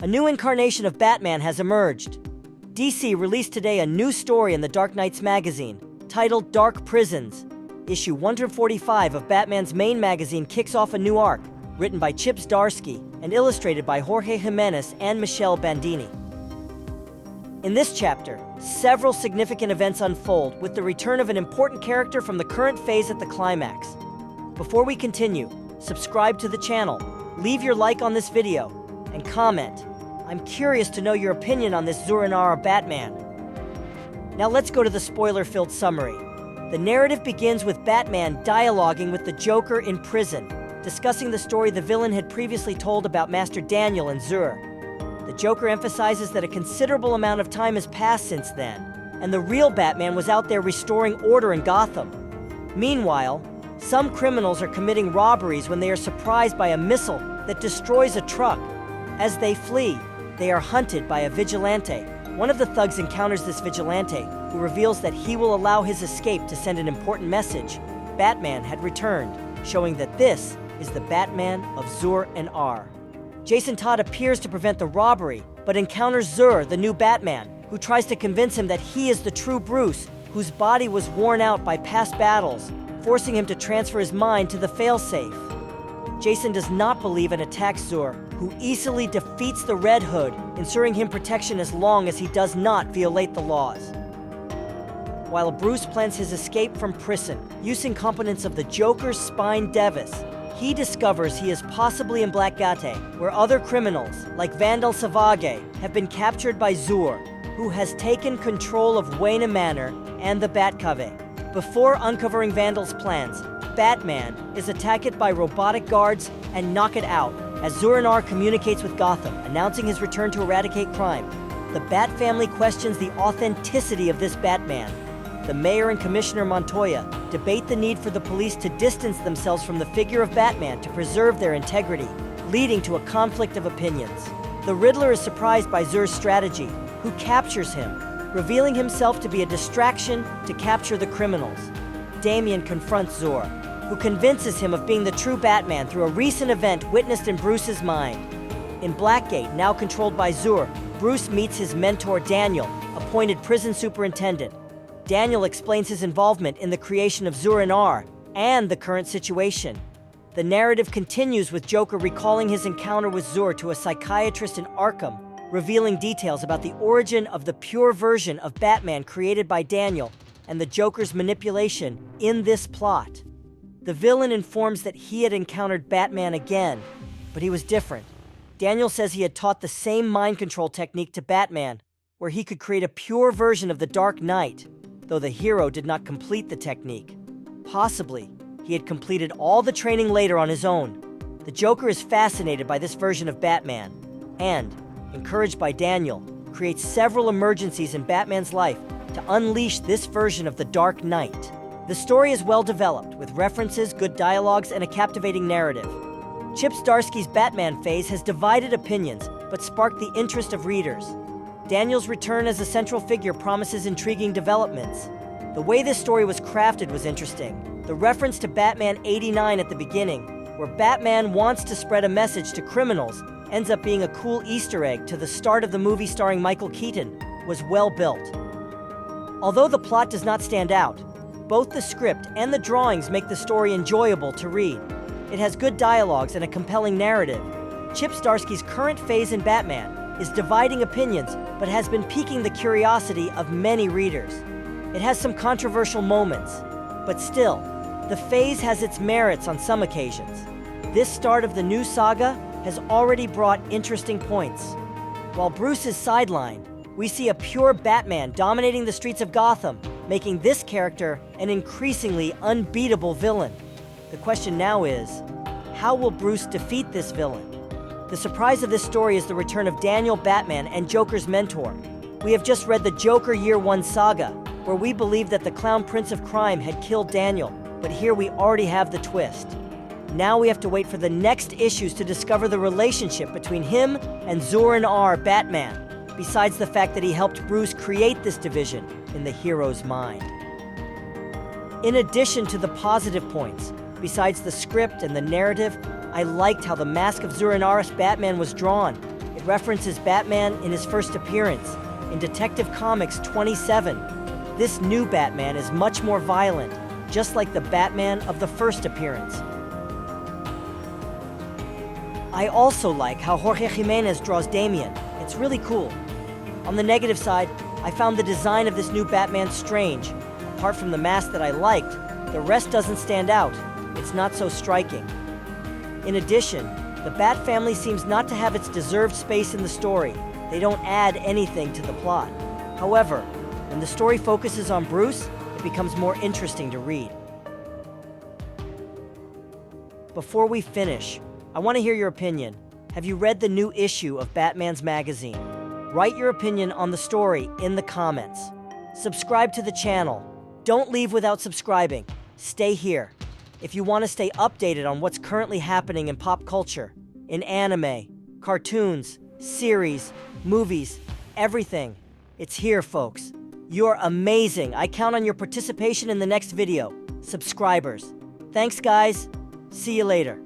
A new incarnation of Batman has emerged. DC released today a new story in the Dark Knights magazine, titled Dark Prisons. Issue 145 of Batman's main magazine kicks off a new arc, written by Chip Zdarsky and illustrated by Jorge Jimenez and Michele Bandini. In this chapter, several significant events unfold with the return of an important character from the current phase at the climax. Before we continue, subscribe to the channel, leave your like on this video, and comment. I'm curious to know your opinion on this Zur-En-Arrh Batman. Now let's go to the spoiler-filled summary. The narrative begins with Batman dialoguing with the Joker in prison, discussing the story the villain had previously told about Master Daniel and Zur. The Joker emphasizes that a considerable amount of time has passed since then, and the real Batman was out there restoring order in Gotham. Meanwhile, some criminals are committing robberies when they are surprised by a missile that destroys a truck. As they flee, they are hunted by a vigilante. One of the thugs encounters this vigilante, who reveals that he will allow his escape to send an important message. Batman had returned, showing that this is the Batman of Zur-En-Arrh. Jason Todd appears to prevent the robbery, but encounters Zur, the new Batman, who tries to convince him that he is the true Bruce, whose body was worn out by past battles, forcing him to transfer his mind to the failsafe. Jason does not believe and attacks Zur, who easily defeats the Red Hood, ensuring him protection as long as he does not violate the laws. While Bruce plans his escape from prison, using components of the Joker's spine Devis, he discovers he is possibly in Blackgate, where other criminals, like Vandal Savage, have been captured by Zur, who has taken control of Wayne Manor and the Batcave. Before uncovering Vandal's plans, Batman is attacked by robotic guards and knocked out as Zur-En-Arrh communicates with Gotham, announcing his return to eradicate crime. The Bat family questions the authenticity of this Batman. The mayor and Commissioner Montoya debate the need for the police to distance themselves from the figure of Batman to preserve their integrity, leading to a conflict of opinions. The Riddler is surprised by Zur's strategy, who captures him, revealing himself to be a distraction to capture the criminals. Damian confronts Zur, who convinces him of being the true Batman through a recent event witnessed in Bruce's mind. In Blackgate, now controlled by Zur, Bruce meets his mentor Daniel, appointed prison superintendent. Daniel explains his involvement in the creation of Zur-En-Arrh and the current situation. The narrative continues with Joker recalling his encounter with Zur to a psychiatrist in Arkham, revealing details about the origin of the pure version of Batman created by Daniel and the Joker's manipulation in this plot. The villain informs that he had encountered Batman again, but he was different. Daniel says he had taught the same mind control technique to Batman, where he could create a pure version of the Dark Knight, though the hero did not complete the technique. Possibly, he had completed all the training later on his own. The Joker is fascinated by this version of Batman, and, encouraged by Daniel, creates several emergencies in Batman's life to unleash this version of the Dark Knight. The story is well developed, with references, good dialogues, and a captivating narrative. Chip Zdarsky's Batman phase has divided opinions, but sparked the interest of readers. Daniel's return as a central figure promises intriguing developments. The way this story was crafted was interesting. The reference to Batman 89 at the beginning, where Batman wants to spread a message to criminals, ends up being a cool Easter egg to the start of the movie starring Michael Keaton, was well built. Although the plot does not stand out, both the script and the drawings make the story enjoyable to read. It has good dialogues and a compelling narrative. Chip Zdarsky's current phase in Batman is dividing opinions, but has been piquing the curiosity of many readers. It has some controversial moments, but still, the phase has its merits on some occasions. This start of the new saga has already brought interesting points. While Bruce is sidelined, we see a pure Batman dominating the streets of Gotham, making this character an increasingly unbeatable villain. The question now is, how will Bruce defeat this villain? The surprise of this story is the return of Daniel Batman and Joker's mentor. We have just read the Joker Year One saga, where we believed that the Clown Prince of Crime had killed Daniel, but here we already have the twist. Now we have to wait for the next issues to discover the relationship between him and Zur-En-Arrh Batman, besides the fact that he helped Bruce create this division in the hero's mind. In addition to the positive points, besides the script and the narrative, I liked how the mask of Zur-En-Arrh's Batman was drawn. It references Batman in his first appearance in Detective Comics 27. This new Batman is much more violent, just like the Batman of the first appearance. I also like how Jorge Jimenez draws Damian. It's really cool. On the negative side, I found the design of this new Batman strange. Apart from the mask that I liked, the rest doesn't stand out. It's not so striking. In addition, the Bat family seems not to have its deserved space in the story. They don't add anything to the plot. However, when the story focuses on Bruce, it becomes more interesting to read. Before we finish, I want to hear your opinion. Have you read the new issue of Batman's magazine? Write your opinion on the story in the comments. Subscribe to the channel. Don't leave without subscribing. Stay here. If you want to stay updated on what's currently happening in pop culture, in anime, cartoons, series, movies, everything, it's here, folks. You're amazing. I count on your participation in the next video. Subscribers. Thanks, guys. See you later.